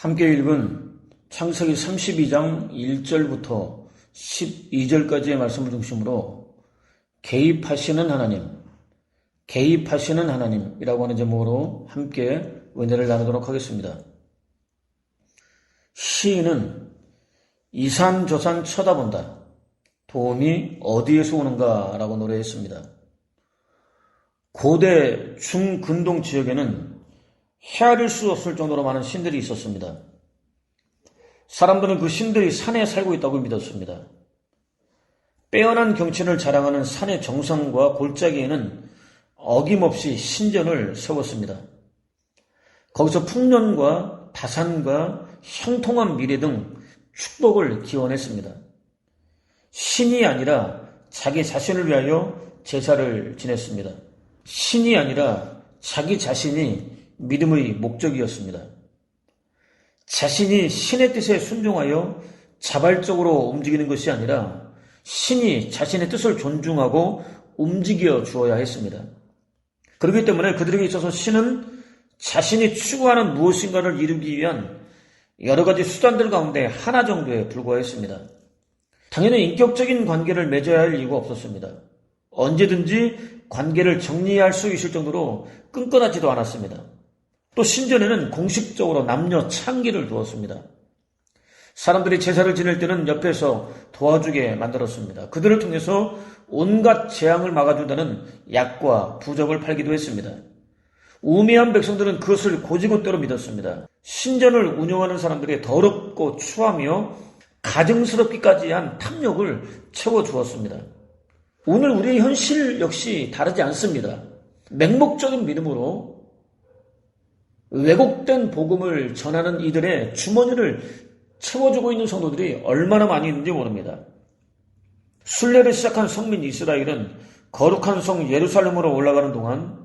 함께 읽은 창세기 32장 1절부터 12절까지의 말씀을 중심으로 개입하시는 하나님이라고 하는 제목으로 함께 은혜를 나누도록 하겠습니다. 시인은 이산저산 쳐다본다. 도움이 어디에서 오는가 라고 노래했습니다. 고대 중근동 지역에는 헤아릴 수 없을 정도로 많은 신들이 있었습니다. 사람들은 그 신들이 산에 살고 있다고 믿었습니다. 빼어난 경치를 자랑하는 산의 정상과 골짜기에는 어김없이 신전을 세웠습니다. 거기서 풍년과 다산과 형통한 미래 등 축복을 기원했습니다. 신이 아니라 자기 자신을 위하여 제사를 지냈습니다. 신이 아니라 자기 자신이 믿음의 목적이었습니다. 자신이 신의 뜻에 순종하여 자발적으로 움직이는 것이 아니라 신이 자신의 뜻을 존중하고 움직여 주어야 했습니다. 그렇기 때문에 그들에게 있어서 신은 자신이 추구하는 무엇인가를 이루기 위한 여러 가지 수단들 가운데 하나 정도에 불과했습니다. 당연히 인격적인 관계를 맺어야 할 이유가 없었습니다. 언제든지 관계를 정리할 수 있을 정도로 끈끈하지도 않았습니다. 또 신전에는 공식적으로 남녀 창기를 두었습니다. 사람들이 제사를 지낼 때는 옆에서 도와주게 만들었습니다. 그들을 통해서 온갖 재앙을 막아준다는 약과 부적을 팔기도 했습니다. 우매한 백성들은 그것을 고지고대로 믿었습니다. 신전을 운영하는 사람들이 더럽고 추하며 가증스럽기까지 한 탐욕을 채워주었습니다. 오늘 우리의 현실 역시 다르지 않습니다. 맹목적인 믿음으로 왜곡된 복음을 전하는 이들의 주머니를 채워주고 있는 성도들이 얼마나 많이 있는지 모릅니다. 순례를 시작한 성민 이스라엘은 거룩한 성 예루살렘으로 올라가는 동안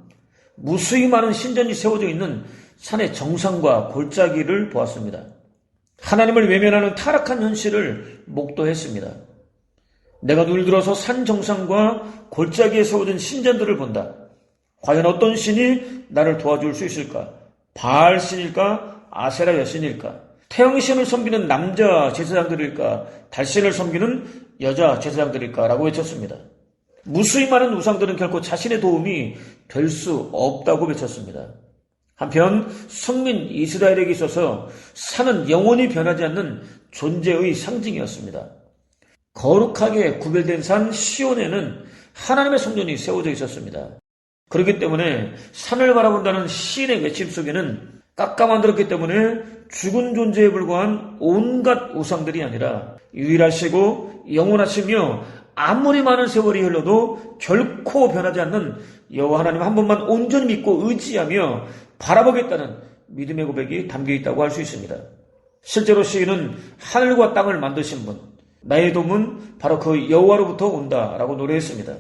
무수히 많은 신전이 세워져 있는 산의 정상과 골짜기를 보았습니다. 하나님을 외면하는 타락한 현실을 목도했습니다. 내가 눈을 들어서 산 정상과 골짜기에 세워진 신전들을 본다. 과연 어떤 신이 나를 도와줄 수 있을까? 바알 신일까? 아세라 여신일까? 태양신을 섬기는 남자 제사장들일까? 달신을 섬기는 여자 제사장들일까? 라고 외쳤습니다. 무수히 많은 우상들은 결코 자신의 도움이 될 수 없다고 외쳤습니다. 한편 성민 이스라엘에게 있어서 산은 영원히 변하지 않는 존재의 상징이었습니다. 거룩하게 구별된 산 시온에는 하나님의 성전이 세워져 있었습니다. 그렇기 때문에 산을 바라본다는 시인의 외침 속에는 깎아 만들었기 때문에 죽은 존재에 불과한 온갖 우상들이 아니라 유일하시고 영원하시며 아무리 많은 세월이 흘러도 결코 변하지 않는 여호와 하나님 한 분만 온전히 믿고 의지하며 바라보겠다는 믿음의 고백이 담겨 있다고 할 수 있습니다. 실제로 시인은 하늘과 땅을 만드신 분, 나의 도움은 바로 그 여호와로부터 온다라고 노래했습니다.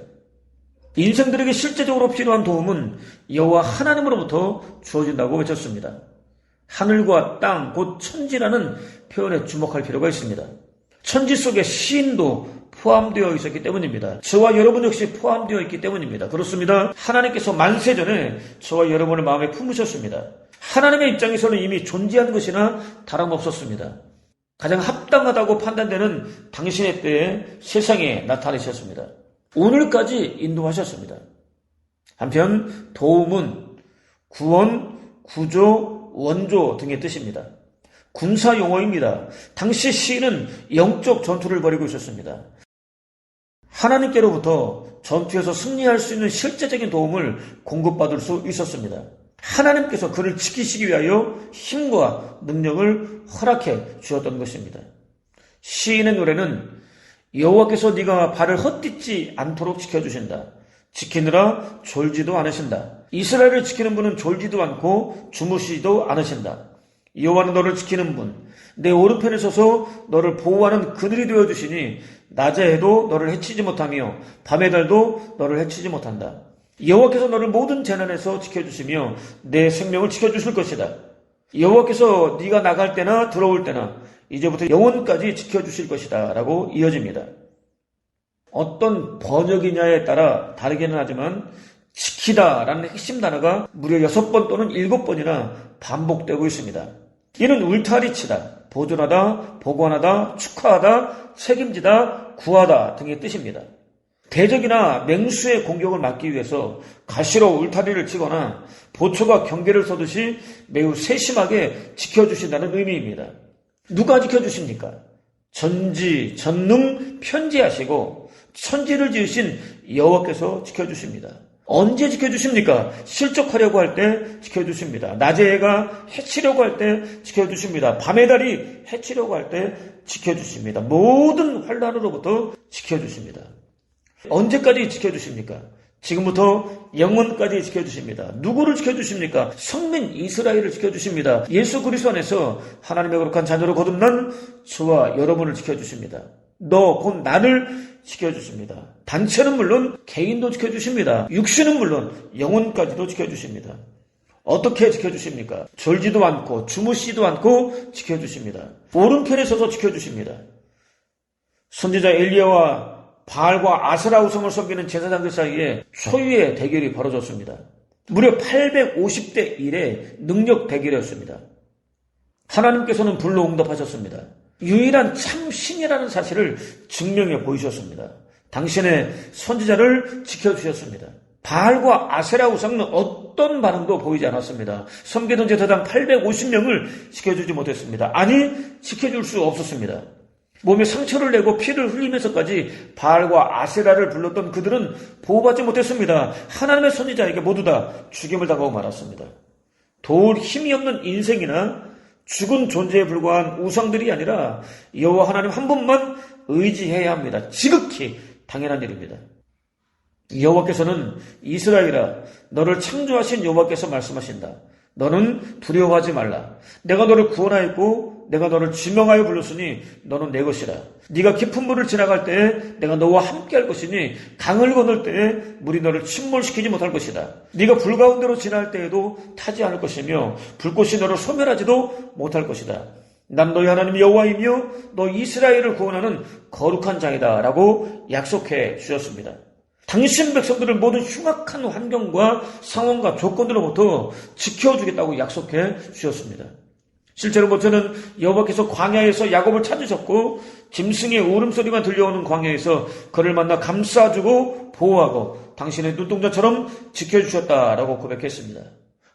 인생들에게 실제적으로 필요한 도움은 여호와 하나님으로부터 주어진다고 외쳤습니다. 하늘과 땅, 곧 천지라는 표현에 주목할 필요가 있습니다. 천지 속에 시인도 포함되어 있었기 때문입니다. 저와 여러분 역시 포함되어 있기 때문입니다. 그렇습니다. 하나님께서 만세전에 저와 여러분을 마음에 품으셨습니다. 하나님의 입장에서는 이미 존재하는 것이나 다름없었습니다. 가장 합당하다고 판단되는 당신의 때에 세상에 나타나셨습니다. 오늘까지 인도하셨습니다. 한편 도움은 구원, 구조, 원조 등의 뜻입니다. 군사 용어입니다. 당시 시인은 영적 전투를 벌이고 있었습니다. 하나님께로부터 전투에서 승리할 수 있는 실제적인 도움을 공급받을 수 있었습니다. 하나님께서 그를 지키시기 위하여 힘과 능력을 허락해 주었던 것입니다. 시인의 노래는 여호와께서 네가 발을 헛디지 않도록 지켜주신다. 지키느라 졸지도 않으신다. 이스라엘을 지키는 분은 졸지도 않고 주무시지도 않으신다. 여호와는 너를 지키는 분, 내 오른편에 서서 너를 보호하는 그늘이 되어주시니 낮에 해도 너를 해치지 못하며 밤의 달도 너를 해치지 못한다. 여호와께서 너를 모든 재난에서 지켜주시며 내 생명을 지켜주실 것이다. 여호와께서 네가 나갈 때나 들어올 때나 이제부터 영원까지 지켜주실 것이다 라고 이어집니다. 어떤 번역이냐에 따라 다르기는 하지만 지키다 라는 핵심 단어가 무려 6번 또는 7번이나 반복되고 있습니다. 이는 울타리치다, 보존하다, 보관하다, 축하하다, 책임지다, 구하다 등의 뜻입니다. 대적이나 맹수의 공격을 막기 위해서 가시로 울타리를 치거나 보초가 경계를 서듯이 매우 세심하게 지켜주신다는 의미입니다. 누가 지켜주십니까? 전지, 전능, 편지하시고 천지를 지으신 여호와께서 지켜주십니다. 언제 지켜주십니까? 실족하려고 할 때 지켜주십니다. 낮에 해가 해치려고 할 때 지켜주십니다. 밤의 달이 해치려고 할 때 지켜주십니다. 모든 환난으로부터 지켜주십니다. 언제까지 지켜주십니까? 지금부터 영원까지 지켜주십니다. 누구를 지켜주십니까? 성민 이스라엘을 지켜주십니다. 예수 그리스도 안에서 하나님의 거룩한 자녀로 거듭난 저와 여러분을 지켜주십니다. 너 곧 나를 지켜주십니다. 단체는 물론 개인도 지켜주십니다. 육신은 물론 영혼까지도 지켜주십니다. 어떻게 지켜주십니까? 졸지도 않고 주무시지도 않고 지켜주십니다. 오른편에 서서 지켜주십니다. 선지자 엘리야와 바알과 아세라 우상을 섬기는 제사장들 사이에 초유의 대결이 벌어졌습니다. 무려 850대 1의 능력 대결이었습니다. 하나님께서는 불로 응답하셨습니다. 유일한 참 신이라는 사실을 증명해 보이셨습니다. 당신의 선지자를 지켜주셨습니다. 바알과 아세라 우상은 어떤 반응도 보이지 않았습니다. 섬기던 제사장 850명을 지켜주지 못했습니다. 아니, 지켜줄 수 없었습니다. 몸에 상처를 내고 피를 흘리면서까지 바알과 아세라를 불렀던 그들은 보호받지 못했습니다. 하나님의 선지자에게 모두 다 죽임을 당하고 말았습니다. 도울 힘이 없는 인생이나 죽은 존재에 불과한 우상들이 아니라 여호와 하나님 한 분만 의지해야 합니다. 지극히 당연한 일입니다. 여호와께서는 이스라엘아, 너를 창조하신 여호와께서 말씀하신다. 너는 두려워하지 말라. 내가 너를 구원하였고 내가 너를 지명하여 불렀으니 너는 내 것이라. 네가 깊은 물을 지나갈 때에 내가 너와 함께 할 것이니 강을 건널 때에 물이 너를 침몰시키지 못할 것이다. 네가 불 가운데로 지날 때에도 타지 않을 것이며 불꽃이 너를 소멸하지도 못할 것이다. 난 너희 하나님 여호와이며 너 이스라엘을 구원하는 거룩한 자이다 라고 약속해 주셨습니다. 당신 백성들을 모든 흉악한 환경과 상황과 조건들로부터 지켜주겠다고 약속해 주셨습니다. 실제로 모세는 여호와께서 광야에서 야곱을 찾으셨고 짐승의 울음소리만 들려오는 광야에서 그를 만나 감싸주고 보호하고 당신의 눈동자처럼 지켜주셨다라고 고백했습니다.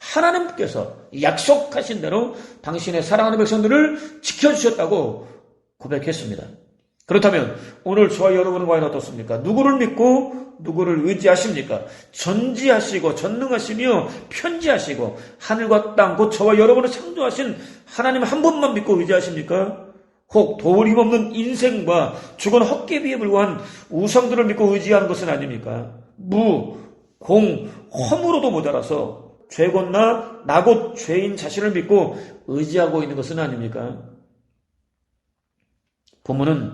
하나님께서 약속하신 대로 당신의 사랑하는 백성들을 지켜주셨다고 고백했습니다. 그렇다면 오늘 저와 여러분은 과연 어떻습니까? 누구를 믿고 누구를 의지하십니까? 전지하시고 전능하시며 편지하시고 하늘과 땅 곧 저와 여러분을 창조하신 하나님 한 분만 믿고 의지하십니까? 혹 도울 힘없는 인생과 죽은 헛개비에 불과한 우상들을 믿고 의지하는 것은 아닙니까? 무, 공, 험으로도 모자라서 죄곤나 나곧 죄인 자신을 믿고 의지하고 있는 것은 아닙니까? 본문은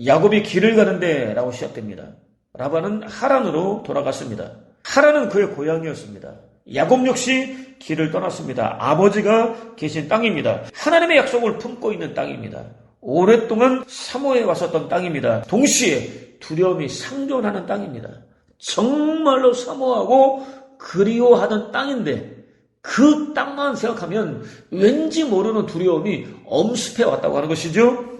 야곱이 길을 가는데 라고 시작됩니다. 라반은 하란으로 돌아갔습니다. 하란은 그의 고향이었습니다. 야곱 역시 길을 떠났습니다. 아버지가 계신 땅입니다. 하나님의 약속을 품고 있는 땅입니다. 오랫동안 사모해 왔었던 땅입니다. 동시에 두려움이 상존하는 땅입니다. 정말로 사모하고 그리워하던 땅인데 그 땅만 생각하면 왠지 모르는 두려움이 엄습해 왔다고 하는 것이죠.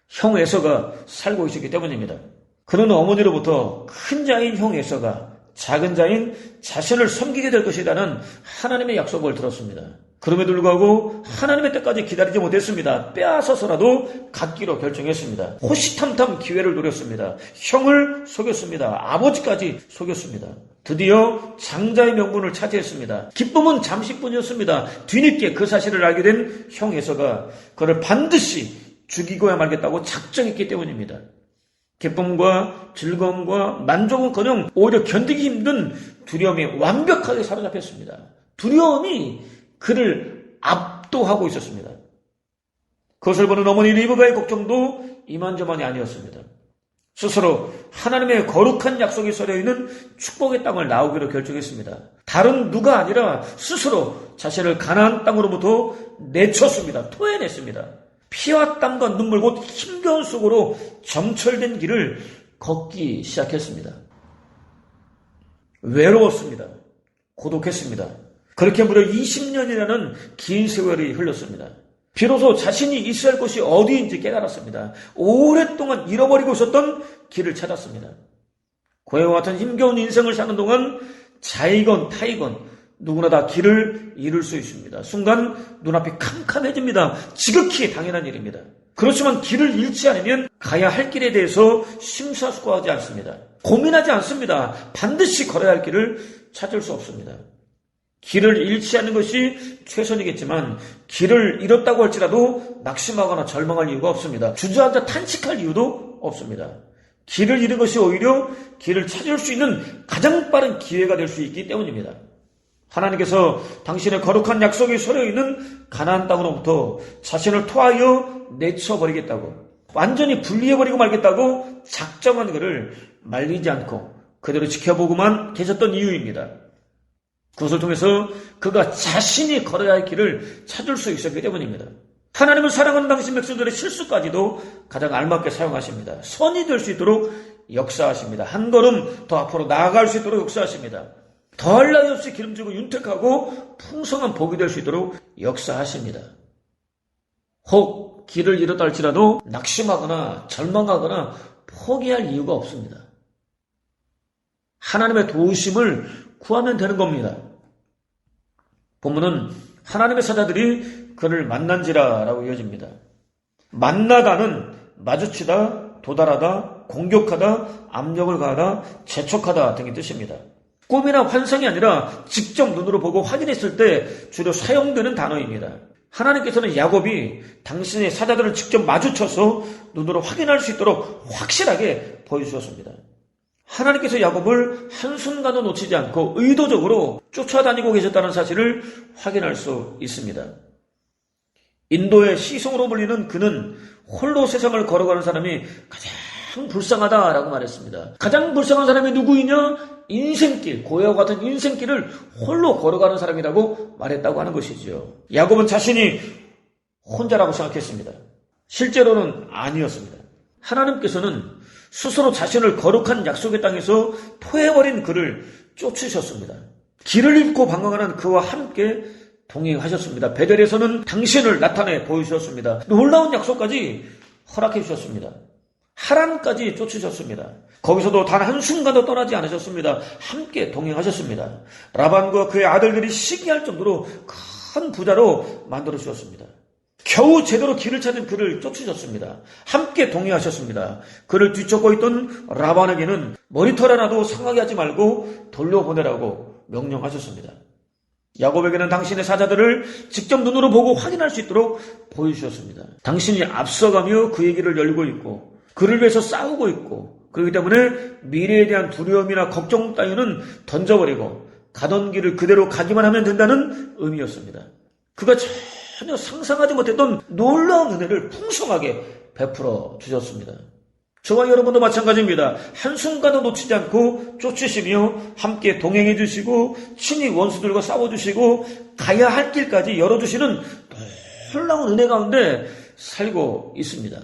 형 에서가 살고 있었기 때문입니다. 그는 어머니로부터 큰 자인 형 에서가 작은 자인 자신을 섬기게 될 것이라는 하나님의 약속을 들었습니다. 그럼에도 불구하고 하나님의 때까지 기다리지 못했습니다. 빼앗아서라도 갖기로 결정했습니다. 호시탐탐 기회를 노렸습니다. 형을 속였습니다. 아버지까지 속였습니다. 드디어 장자의 명분을 차지했습니다. 기쁨은 잠시뿐이었습니다. 뒤늦게 그 사실을 알게 된 형 에서가 그를 반드시 죽이고야 말겠다고 작정했기 때문입니다. 기쁨과 즐거움과 만족은커녕 오히려 견디기 힘든 두려움에 완벽하게 사로잡혔습니다. 두려움이 그를 압도하고 있었습니다. 그것을 보는 어머니 리브가의 걱정도 이만저만이 아니었습니다. 스스로 하나님의 거룩한 약속이 서려있는 축복의 땅을 나오기로 결정했습니다. 다른 누가 아니라 스스로 자신을 가나안 땅으로부터 내쳤습니다. 토해냈습니다. 피와 땀과 눈물 곧 힘겨운 속으로 점철된 길을 걷기 시작했습니다. 외로웠습니다. 고독했습니다. 그렇게 무려 20년이라는 긴 세월이 흘렀습니다. 비로소 자신이 있어야 할 곳이 어디인지 깨달았습니다. 오랫동안 잃어버리고 있었던 길을 찾았습니다. 고해와 같은 힘겨운 인생을 사는 동안 자이건 타이건 누구나 다 길을 잃을 수 있습니다. 순간 눈앞이 캄캄해집니다. 지극히 당연한 일입니다. 그렇지만 길을 잃지 않으면 가야 할 길에 대해서 심사숙고하지 않습니다. 고민하지 않습니다. 반드시 걸어야 할 길을 찾을 수 없습니다. 길을 잃지 않는 것이 최선이겠지만 길을 잃었다고 할지라도 낙심하거나 절망할 이유가 없습니다. 주저앉아 탄식할 이유도 없습니다. 길을 잃은 것이 오히려 길을 찾을 수 있는 가장 빠른 기회가 될 수 있기 때문입니다. 하나님께서 당신의 거룩한 약속이 서려있는 가나안 땅으로부터 자신을 토하여 내쳐버리겠다고, 완전히 분리해버리고 말겠다고 작정한 그를 말리지 않고 그대로 지켜보고만 계셨던 이유입니다. 그것을 통해서 그가 자신이 걸어야 할 길을 찾을 수 있었기 때문입니다. 하나님은 사랑하는 당신 백성들의 실수까지도 가장 알맞게 사용하십니다. 선이 될 수 있도록 역사하십니다. 한 걸음 더 앞으로 나아갈 수 있도록 역사하십니다. 더할 나위 없이 기름지고 윤택하고 풍성한 복이 될 수 있도록 역사하십니다. 혹 길을 잃었다 할지라도 낙심하거나 절망하거나 포기할 이유가 없습니다. 하나님의 도우심을 구하면 되는 겁니다. 본문은 하나님의 사자들이 그를 만난지라 라고 이어집니다. 만나다는 마주치다, 도달하다, 공격하다, 압력을 가하다, 재촉하다 등의 뜻입니다. 꿈이나 환상이 아니라 직접 눈으로 보고 확인했을 때 주로 사용되는 단어입니다. 하나님께서는 야곱이 당신의 사자들을 직접 마주쳐서 눈으로 확인할 수 있도록 확실하게 보여주셨습니다. 하나님께서 야곱을 한순간도 놓치지 않고 의도적으로 쫓아다니고 계셨다는 사실을 확인할 수 있습니다. 인도의 시송으로 불리는 그는 홀로 세상을 걸어가는 사람이 가장 불쌍하다라고 말했습니다. 가장 불쌍한 사람이 누구이냐? 인생길, 고해와 같은 인생길을 홀로 걸어가는 사람이라고 말했다고 하는 것이죠. 야곱은 자신이 혼자라고 생각했습니다. 실제로는 아니었습니다. 하나님께서는 스스로 자신을 거룩한 약속의 땅에서 토해버린 그를 쫓으셨습니다. 길을 잃고 방황하는 그와 함께 동행하셨습니다. 베델에서는 당신을 나타내 보여주셨습니다. 놀라운 약속까지 허락해 주셨습니다. 하란까지 쫓으셨습니다. 거기서도 단 한순간도 떠나지 않으셨습니다. 함께 동행하셨습니다. 라반과 그의 아들들이 시기할 정도로 큰 부자로 만들어 주셨습니다. 겨우 제대로 길을 찾은 그를 쫓으셨습니다. 함께 동행하셨습니다. 그를 뒤쫓고 있던 라반에게는 머리털 하나도 상하게 하지 말고 돌려보내라고 명령하셨습니다. 야곱에게는 당신의 사자들을 직접 눈으로 보고 확인할 수 있도록 보여주셨습니다. 당신이 앞서가며 그의 길을 열고 있고 그를 위해서 싸우고 있고, 그렇기 때문에 미래에 대한 두려움이나 걱정 따위는 던져버리고 가던 길을 그대로 가기만 하면 된다는 의미였습니다. 그가 전혀 상상하지 못했던 놀라운 은혜를 풍성하게 베풀어 주셨습니다. 저와 여러분도 마찬가지입니다. 한순간도 놓치지 않고 쫓으시며 함께 동행해 주시고 친히 원수들과 싸워주시고 가야 할 길까지 열어주시는 놀라운 은혜 가운데 살고 있습니다.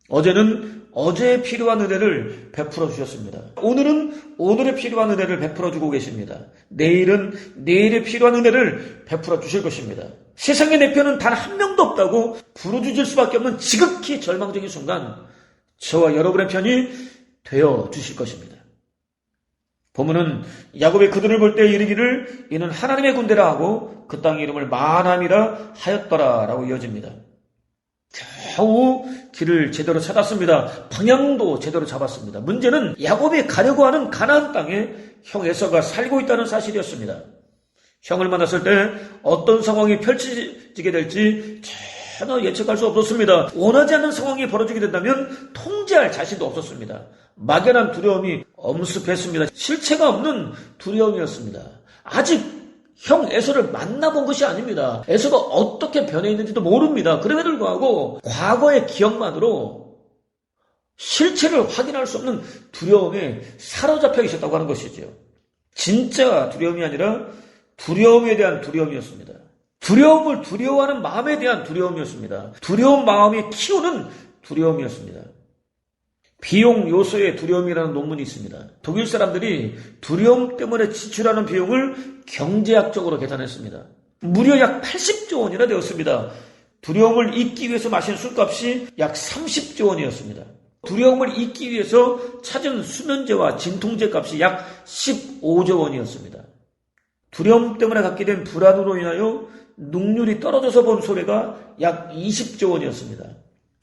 어제는 어제에 필요한 은혜를 베풀어 주셨습니다. 오늘은 오늘에 필요한 은혜를 베풀어 주고 계십니다. 내일은 내일에 필요한 은혜를 베풀어 주실 것입니다. 세상에 내 편은 단 한 명도 없다고 부르짖을 수밖에 없는 지극히 절망적인 순간 저와 여러분의 편이 되어 주실 것입니다. 본문은 야곱의 그들을 볼 때 이르기를 이는 하나님의 군대라 하고 그 땅의 이름을 마한함이라 하였더라 라고 이어집니다. 겨우 길을 제대로 찾았습니다. 방향도 제대로 잡았습니다. 문제는 야곱이 가려고 하는 가나안 땅에 형 에서가 살고 있다는 사실이었습니다. 형을 만났을 때 어떤 상황이 펼쳐지게 될지 전혀 예측할 수 없었습니다. 원하지 않는 상황이 벌어지게 된다면 통제할 자신도 없었습니다. 막연한 두려움이 엄습했습니다. 실체가 없는 두려움이었습니다. 아직 형 에서를 만나본 것이 아닙니다. 에서가 어떻게 변해 있는지도 모릅니다. 그럼에도 불구하고 과거의 기억만으로 실체를 확인할 수 없는 두려움에 사로잡혀 있었다고 하는 것이죠. 진짜 두려움이 아니라 두려움에 대한 두려움이었습니다. 두려움을 두려워하는 마음에 대한 두려움이었습니다. 두려운 마음이 키우는 두려움이었습니다. 비용 요소의 두려움이라는 논문이 있습니다. 독일 사람들이 두려움 때문에 지출하는 비용을 경제학적으로 계산했습니다. 무려 약 80조 원이나 되었습니다. 두려움을 잊기 위해서 마신 술값이 약 30조 원이었습니다. 두려움을 잊기 위해서 찾은 수면제와 진통제 값이 약 15조 원이었습니다. 두려움 때문에 갖게 된 불안으로 인하여 능률이 떨어져서 본 손해가 약 20조 원이었습니다.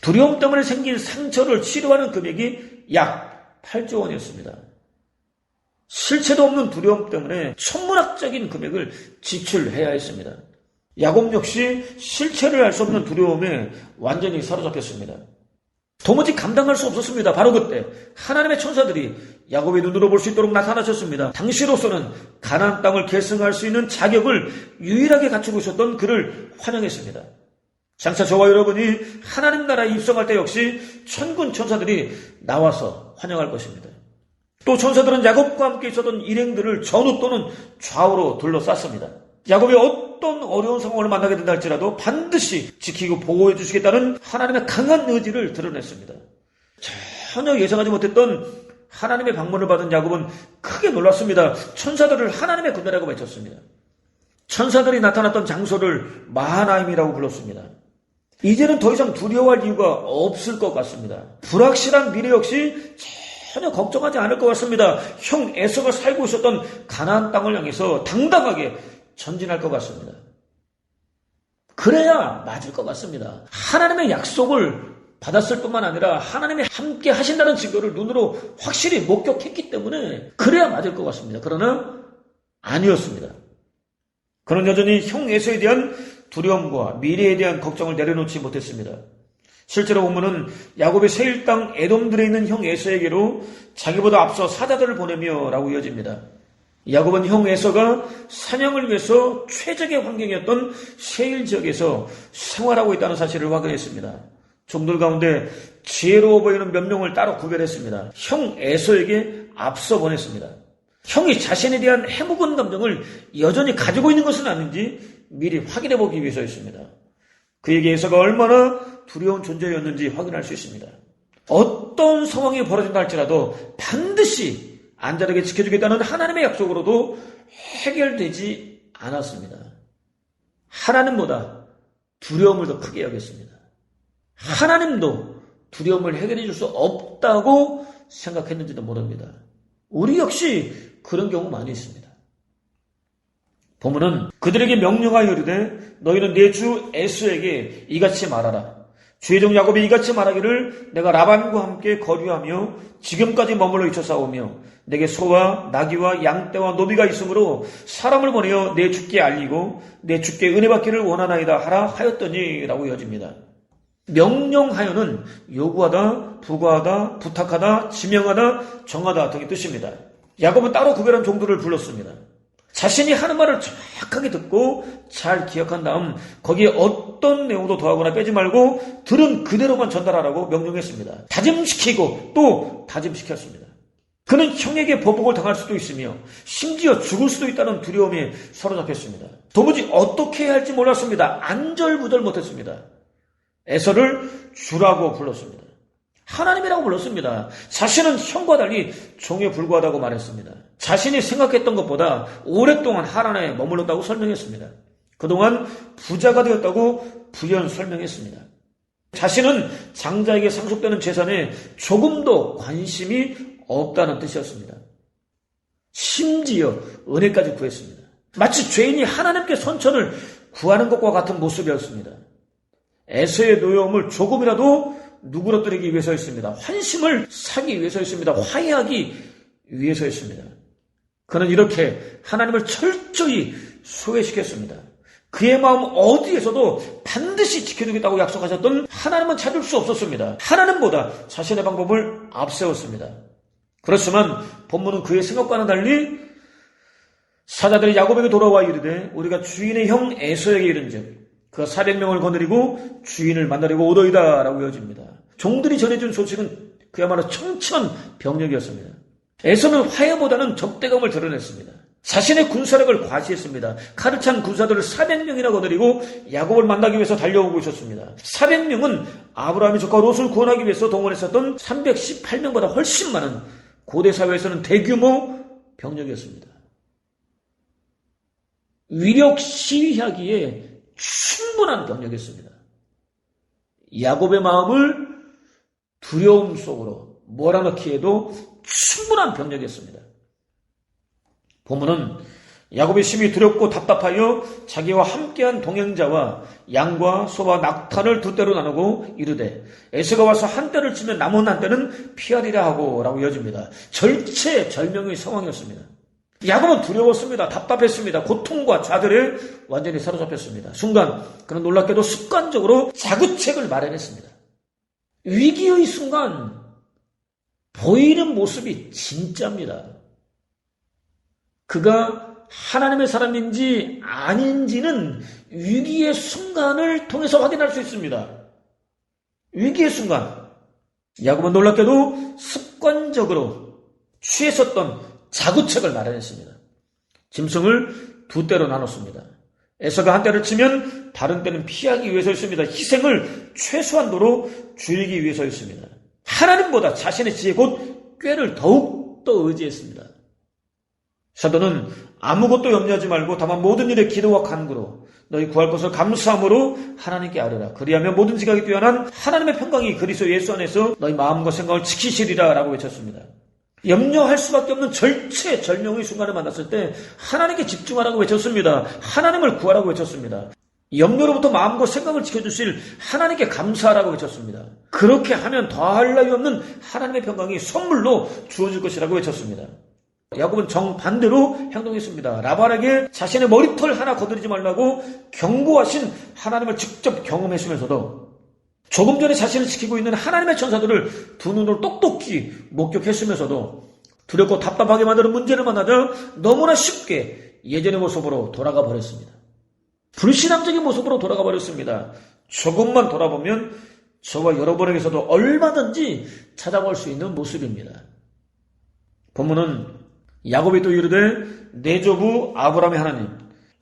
두려움 때문에 생긴 상처를 치료하는 금액이 약 8조 원이었습니다. 실체도 없는 두려움 때문에 천문학적인 금액을 지출해야 했습니다. 야곱 역시 실체를 알 수 없는 두려움에 완전히 사로잡혔습니다. 도무지 감당할 수 없었습니다. 바로 그때 하나님의 천사들이 야곱의 눈으로 볼 수 있도록 나타나셨습니다. 당시로서는 가나안 땅을 계승할 수 있는 자격을 유일하게 갖추고 있었던 그를 환영했습니다. 장차 저와 여러분이 하나님 나라에 입성할 때 역시 천군 천사들이 나와서 환영할 것입니다. 또 천사들은 야곱과 함께 있었던 일행들을 전후 또는 좌우로 둘러쌌습니다. 야곱이 어떤 어려운 상황을 만나게 된다 할지라도 반드시 지키고 보호해 주시겠다는 하나님의 강한 의지를 드러냈습니다. 전혀 예상하지 못했던 하나님의 방문을 받은 야곱은 크게 놀랐습니다. 천사들을 하나님의 군대라고 외쳤습니다. 천사들이 나타났던 장소를 마하나임이라고 불렀습니다. 이제는 더 이상 두려워할 이유가 없을 것 같습니다. 불확실한 미래 역시 전혀 걱정하지 않을 것 같습니다. 형 에서가 살고 있었던 가나안 땅을 향해서 당당하게 전진할 것 같습니다. 그래야 맞을 것 같습니다. 하나님의 약속을 받았을 뿐만 아니라 하나님이 함께 하신다는 증거를 눈으로 확실히 목격했기 때문에 그래야 맞을 것 같습니다. 그러나 아니었습니다. 그는 여전히 형 에서에 대한 두려움과 미래에 대한 걱정을 내려놓지 못했습니다. 실제로 보면은 야곱의 세일 땅 에돔들에 있는 형 에서에게로 자기보다 앞서 사자들을 보내며 라고 이어집니다. 야곱은 형 에서가 사냥을 위해서 최적의 환경이었던 세일 지역에서 생활하고 있다는 사실을 확인했습니다. 종들 가운데 지혜로워 보이는 몇 명을 따로 구별했습니다. 형 에서에게 앞서 보냈습니다. 형이 자신에 대한 해묵은 감정을 여전히 가지고 있는 것은 아닌지 미리 확인해 보기 위해서였습니다. 그에게 에서가 얼마나 두려운 존재였는지 확인할 수 있습니다. 어떤 상황이 벌어진다 할지라도 반드시 안전하게 지켜주겠다는 하나님의 약속으로도 해결되지 않았습니다. 하나님보다 두려움을 더 크게 여겼습니다. 하나님도 두려움을 해결해 줄 수 없다고 생각했는지도 모릅니다. 우리 역시 그런 경우 많이 있습니다. 본문은 그들에게 명령하여 이르되 너희는 내 주 에서에게 이같이 말하라. 주의 종 야곱이 이같이 말하기를 내가 라반과 함께 거류하며 지금까지 머물러 있어 싸우며 내게 소와 나귀와 양떼와 노비가 있으므로 사람을 보내어 내 주께 알리고 내 주께 은혜 받기를 원하나이다 하라 하였더니 라고 이어집니다. 명령하여는 요구하다, 부과하다, 부탁하다, 지명하다, 정하다 등의 뜻입니다. 야곱은 따로 구별한 종들을 불렀습니다. 자신이 하는 말을 정확하게 듣고 잘 기억한 다음 거기에 어떤 내용도 더하거나 빼지 말고 들은 그대로만 전달하라고 명령했습니다. 다짐시키고 또 다짐시켰습니다. 그는 형에게 보복을 당할 수도 있으며 심지어 죽을 수도 있다는 두려움에 사로잡혔습니다. 도무지 어떻게 해야 할지 몰랐습니다. 안절부절 못했습니다. 에서를 주라고 불렀습니다. 하나님이라고 불렀습니다. 자신은 형과 달리 종에 불과하다고 말했습니다. 자신이 생각했던 것보다 오랫동안 하나님에 머물렀다고 설명했습니다. 그동안 부자가 되었다고 부연 설명했습니다. 자신은 장자에게 상속되는 재산에 조금도 관심이 없다는 뜻이었습니다. 심지어 은혜까지 구했습니다. 마치 죄인이 하나님께 선천을 구하는 것과 같은 모습이었습니다. 에서의 노여움을 조금이라도 누그러뜨리기 위해서였습니다. 환심을 사기 위해서였습니다. 화해하기 위해서였습니다. 그는 이렇게 하나님을 철저히 소외시켰습니다. 그의 마음 어디에서도 반드시 지켜주겠다고 약속하셨던 하나님은 찾을 수 없었습니다. 하나님보다 자신의 방법을 앞세웠습니다. 그렇지만 본문은 그의 생각과는 달리 사자들이 야곱에게 돌아와 이르되 우리가 주인의 형 에서에게 이른즉 그 400명을 거느리고 주인을 만나려고 오더이다 라고 이어집니다. 종들이 전해준 소식은 그야말로 청천벽력이었습니다. 에서는 화해보다는 적대감을 드러냈습니다. 자신의 군사력을 과시했습니다. 칼을 찬 군사들을 400명이나 거느리고 야곱을 만나기 위해서 달려오고 있었습니다. 400명은 아브라함이 조카 롯을 구원하기 위해서 동원했었던 318명보다 훨씬 많은 고대 사회에서는 대규모 병력이었습니다. 위력 시위하기에 충분한 병력이었습니다. 야곱의 마음을 두려움 속으로 몰아넣기에도 충분한 병력이었습니다. 본문은 야곱이 심히 두렵고 답답하여 자기와 함께한 동행자와 양과 소와 낙타를 두 떼로 나누고 이르되 에서가 와서 한 떼를 치면 남은 한 떼는 피하리라 하고 라고 이어집니다. 절체절명의 상황이었습니다. 야곱은 두려웠습니다. 답답했습니다. 고통과 좌절에 완전히 사로잡혔습니다. 순간 그는 놀랍게도 습관적으로 자구책을 마련했습니다. 위기의 순간 보이는 모습이 진짜입니다. 그가 하나님의 사람인지 아닌지는 위기의 순간을 통해서 확인할 수 있습니다. 위기의 순간, 야곱은 놀랍게도 습관적으로 취했었던 자구책을 마련했습니다. 짐승을 두 떼로 나눴습니다. 에서가 한 떼를 치면 다른 떼는 피하기 위해서였습니다. 희생을 최소한도로 줄이기 위해서였습니다. 하나님보다 자신의 지혜 곧 꾀를 더욱더 의지했습니다. 사도는 아무것도 염려하지 말고 다만 모든 일에 기도와 간구로 너희 구할 것을 감사함으로 하나님께 아뢰라. 그리하면 모든 지각이 뛰어난 하나님의 평강이 그리스도 예수 안에서 너희 마음과 생각을 지키시리라 라고 외쳤습니다. 염려할 수밖에 없는 절체절명의 순간을 만났을 때 하나님께 집중하라고 외쳤습니다. 하나님을 구하라고 외쳤습니다. 염려로부터 마음과 생각을 지켜주실 하나님께 감사하라고 외쳤습니다. 그렇게 하면 더할 나위 없는 하나님의 평강이 선물로 주어질 것이라고 외쳤습니다. 야곱은 정반대로 행동했습니다. 라반에게 자신의 머리털 하나 거두지 말라고 경고하신 하나님을 직접 경험했으면서도 조금 전에 자신을 지키고 있는 하나님의 천사들을 두 눈으로 똑똑히 목격했으면서도 두렵고 답답하게 만드는 문제를 만나자 너무나 쉽게 예전의 모습으로 돌아가 버렸습니다. 불신앙적인 모습으로 돌아가 버렸습니다. 조금만 돌아보면 저와 여러분에게서도 얼마든지 찾아볼 수 있는 모습입니다. 본문은 야곱이 또 이르되 내 조부 아브라함의 하나님,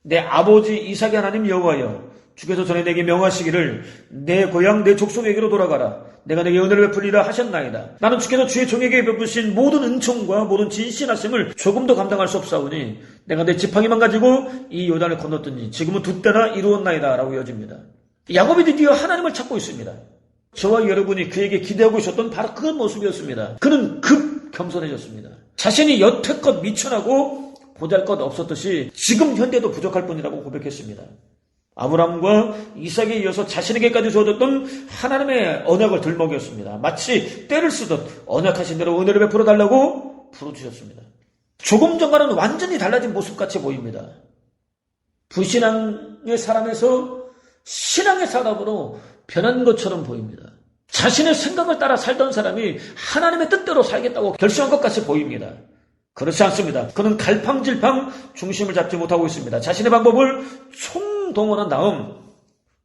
내 아버지 이삭의 하나님 여호와여, 주께서 전에 내게 명하시기를 내 고향 내 족속에게로 돌아가라. 내가 내게 은혜를 베풀리라 하셨나이다. 나는 주께서 주의 종에게 베푸신 모든 은총과 모든 진실하심을 조금도 감당할 수 없사오니 내가 내 지팡이만 가지고 이 요단을 건넜더니 지금은 두 때나 이루었나이다 라고 이어집니다. 야곱이 드디어 하나님을 찾고 있습니다. 저와 여러분이 그에게 기대하고 있었던 바로 그 모습이었습니다. 그는 급 겸손해졌습니다. 자신이 여태껏 미천하고 보잘것 없었듯이 지금 현대도 부족할 뿐이라고 고백했습니다. 아브라함과 이삭에 이어서 자신에게까지 주어졌던 하나님의 언약을 들먹였습니다. 마치 때를 쓰듯 언약하신 대로 은혜를 베풀어 달라고 부르주셨습니다. 조금 전과는 완전히 달라진 모습같이 보입니다. 불신앙의 사람에서 신앙의 사람으로 변한 것처럼 보입니다. 자신의 생각을 따라 살던 사람이 하나님의 뜻대로 살겠다고 결심한 것 같이 보입니다. 그렇지 않습니다. 그는 갈팡질팡 중심을 잡지 못하고 있습니다. 자신의 방법을 총동원한 다음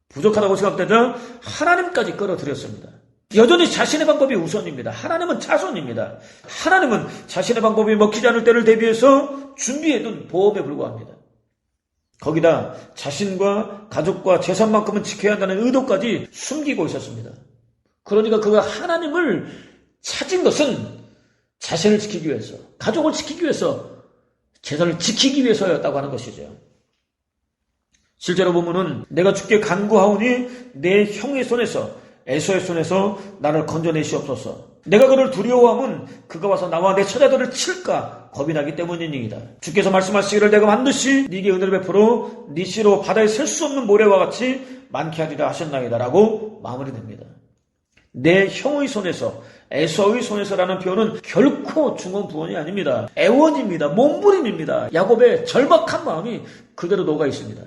부족하다고 생각되자 하나님까지 끌어들였습니다. 여전히 자신의 방법이 우선입니다. 하나님은 차선입니다. 하나님은 자신의 방법이 먹히지 않을 때를 대비해서 준비해둔 보험에 불과합니다. 거기다 자신과 가족과 재산만큼은 지켜야 한다는 의도까지 숨기고 있었습니다. 그러니까 그가 하나님을 찾은 것은 자신을 지키기 위해서, 가족을 지키기 위해서, 재산을 지키기 위해서였다고 하는 것이죠. 실제로 보면은 내가 주께 간구하오니 내 형의 손에서, 에서의 손에서 나를 건져내시옵소서. 내가 그를 두려워함은 그가 와서 나와 내 처자들을 칠까 겁이 나기 때문이니이다. 주께서 말씀하시기를 내가 반드시 네게 은혜를 베풀어 네 씨로 바다에 셀 수 없는 모래와 같이 많게 하리라 하셨나이다 라고 마무리됩니다. 내 형의 손에서, 에서의 손에서라는 표현은 결코 중언부언이 아닙니다. 애원입니다. 몸부림입니다. 야곱의 절박한 마음이 그대로 녹아 있습니다.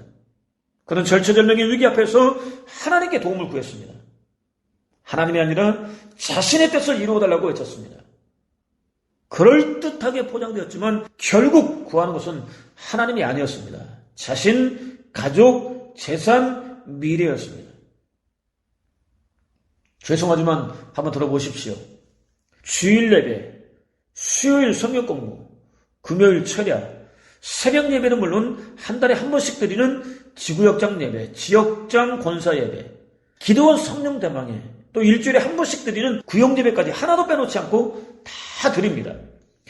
그는 절체절명의 위기 앞에서 하나님께 도움을 구했습니다. 하나님이 아니라 자신의 뜻을 이루어달라고 외쳤습니다. 그럴듯하게 포장되었지만 결국 구하는 것은 하나님이 아니었습니다. 자신, 가족, 재산, 미래였습니다. 죄송하지만 한번 들어보십시오. 주일 예배, 수요일 성경 공부, 금요일 철야, 새벽 예배는 물론 한 달에 한 번씩 드리는 지구역장 예배, 지역장 권사 예배, 기도원 성령 대망회, 또 일주일에 한 번씩 드리는 구역 예배까지 하나도 빼놓지 않고 다 드립니다.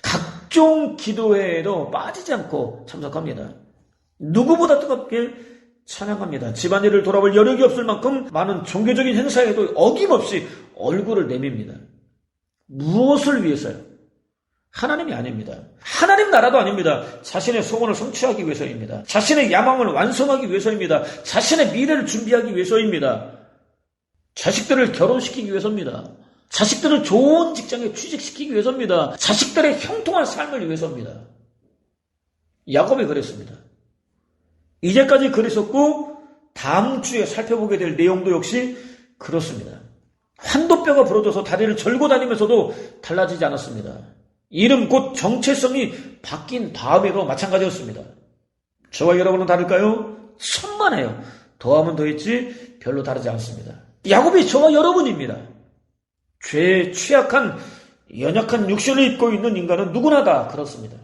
각종 기도회에도 빠지지 않고 참석합니다. 누구보다 뜨겁게 찬양합니다. 집안일을 돌아볼 여력이 없을 만큼 많은 종교적인 행사에도 어김없이 얼굴을 내밉니다. 무엇을 위해서요? 하나님이 아닙니다. 하나님 나라도 아닙니다. 자신의 소원을 성취하기 위해서입니다. 자신의 야망을 완성하기 위해서입니다. 자신의 미래를 준비하기 위해서입니다. 자식들을 결혼시키기 위해서입니다. 자식들을 좋은 직장에 취직시키기 위해서입니다. 자식들의 형통한 삶을 위해서입니다. 야곱이 그랬습니다. 이제까지 그랬었고 다음 주에 살펴보게 될 내용도 역시 그렇습니다. 환도뼈가 부러져서 다리를 절고 다니면서도 달라지지 않았습니다. 이름 곧 정체성이 바뀐 다음에도 마찬가지였습니다. 저와 여러분은 다를까요? 천만에요. 더하면 더했지 별로 다르지 않습니다. 야곱이 저와 여러분입니다. 죄에 취약한 연약한 육신을 입고 있는 인간은 누구나 다 그렇습니다.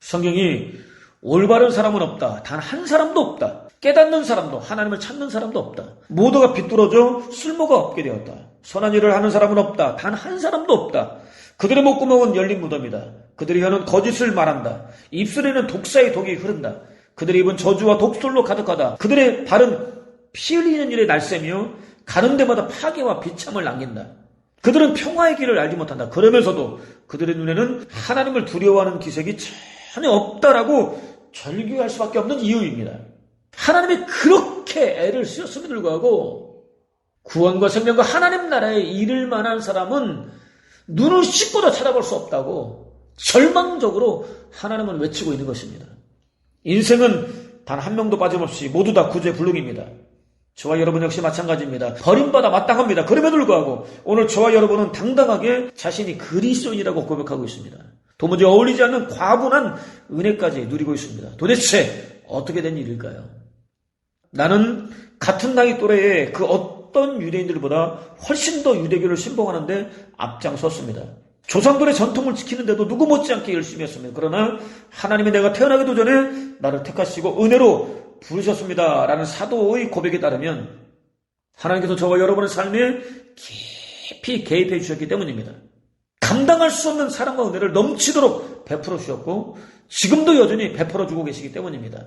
성경이 올바른 사람은 없다. 단 한 사람도 없다. 깨닫는 사람도 하나님을 찾는 사람도 없다. 모두가 비뚤어져 쓸모가 없게 되었다. 선한 일을 하는 사람은 없다. 단 한 사람도 없다. 그들의 목구멍은 열린 무덤이다. 그들의 혀는 거짓을 말한다. 입술에는 독사의 독이 흐른다. 그들의 입은 저주와 독설로 가득하다. 그들의 발은 피 흘리는 일에 날새며 가는 데마다 파괴와 비참을 남긴다. 그들은 평화의 길을 알지 못한다. 그러면서도 그들의 눈에는 하나님을 두려워하는 기색이 전혀 없다라고 절규할 수밖에 없는 이유입니다. 하나님이 그렇게 애를 쓰였음에도 불구하고 구원과 생명과 하나님 나라에 이를 만한 사람은 눈을 씻고도 찾아볼 수 없다고 절망적으로 하나님은 외치고 있는 것입니다. 인생은 단 한 명도 빠짐없이 모두 다 구제 불능입니다. 저와 여러분 역시 마찬가지입니다. 버림받아 마땅합니다. 그럼에도 불구하고 오늘 저와 여러분은 당당하게 자신이 그리스도인이라고 고백하고 있습니다. 도무지 어울리지 않는 과분한 은혜까지 누리고 있습니다. 도대체 어떻게 된 일일까요? 나는 같은 나이 또래의 그 어떤 유대인들보다 훨씬 더 유대교를 신봉하는데 앞장섰습니다. 조상들의 전통을 지키는데도 누구 못지않게 열심히 했습니다. 그러나 하나님이 내가 태어나기도 전에 나를 택하시고 은혜로 부르셨습니다. 라는 사도의 고백에 따르면 하나님께서 저와 여러분의 삶에 깊이 개입해 주셨기 때문입니다. 감당할 수 없는 사랑과 은혜를 넘치도록 베풀어 주셨고 지금도 여전히 베풀어 주고 계시기 때문입니다.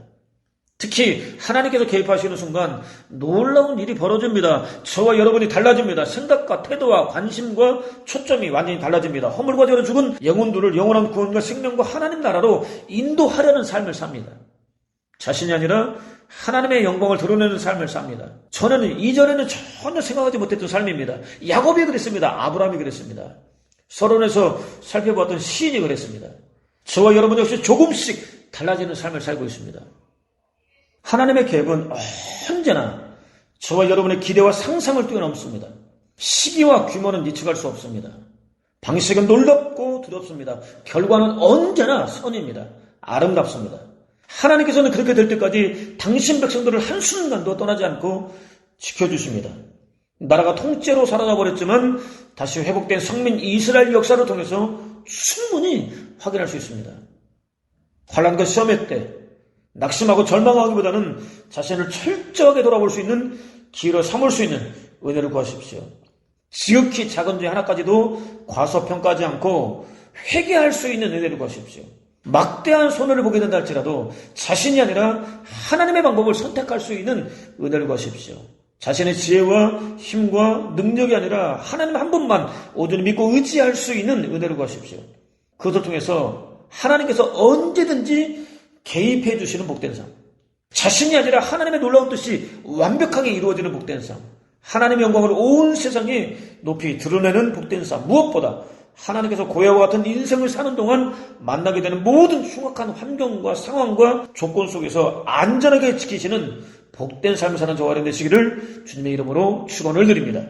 특히 하나님께서 개입하시는 순간 놀라운 일이 벌어집니다. 저와 여러분이 달라집니다. 생각과 태도와 관심과 초점이 완전히 달라집니다. 허물과 죄로 죽은 영혼들을 영원한 구원과 생명과 하나님 나라로 인도하려는 삶을 삽니다. 자신이 아니라 하나님의 영광을 드러내는 삶을 삽니다. 저는 이전에는 전혀 생각하지 못했던 삶입니다. 야곱이 그랬습니다. 아브라함이 그랬습니다. 서론에서 살펴봤던 시인이 그랬습니다. 저와 여러분 역시 조금씩 달라지는 삶을 살고 있습니다. 하나님의 계획은 언제나 저와 여러분의 기대와 상상을 뛰어넘습니다. 시기와 규모는 예측할 수 없습니다. 방식은 놀랍고 두렵습니다. 결과는 언제나 선입니다. 아름답습니다. 하나님께서는 그렇게 될 때까지 당신 백성들을 한순간도 떠나지 않고 지켜주십니다. 나라가 통째로 사라져 버렸지만 다시 회복된 성민 이스라엘 역사를 통해서 충분히 확인할 수 있습니다. 환난과 시험의 때 낙심하고 절망하기보다는 자신을 철저하게 돌아볼 수 있는 기회로 삼을 수 있는 은혜를 구하십시오. 지극히 작은 죄 하나까지도 과소평가하지 않고 회개할 수 있는 은혜를 구하십시오. 막대한 손해를 보게 된다 할지라도 자신이 아니라 하나님의 방법을 선택할 수 있는 은혜를 구하십시오. 자신의 지혜와 힘과 능력이 아니라 하나님 한 분만 온전히 믿고 의지할 수 있는 은혜를 구하십시오. 그것을 통해서 하나님께서 언제든지 개입해 주시는 복된 삶, 자신이 아니라 하나님의 놀라운 뜻이 완벽하게 이루어지는 복된 삶, 하나님의 영광을 온 세상에 높이 드러내는 복된 삶, 무엇보다 하나님께서 고해와 같은 인생을 사는 동안 만나게 되는 모든 흉악한 환경과 상황과 조건 속에서 안전하게 지키시는 복된 삶을 사는 저와 여러분 되시기를 주님의 이름으로 축원을 드립니다.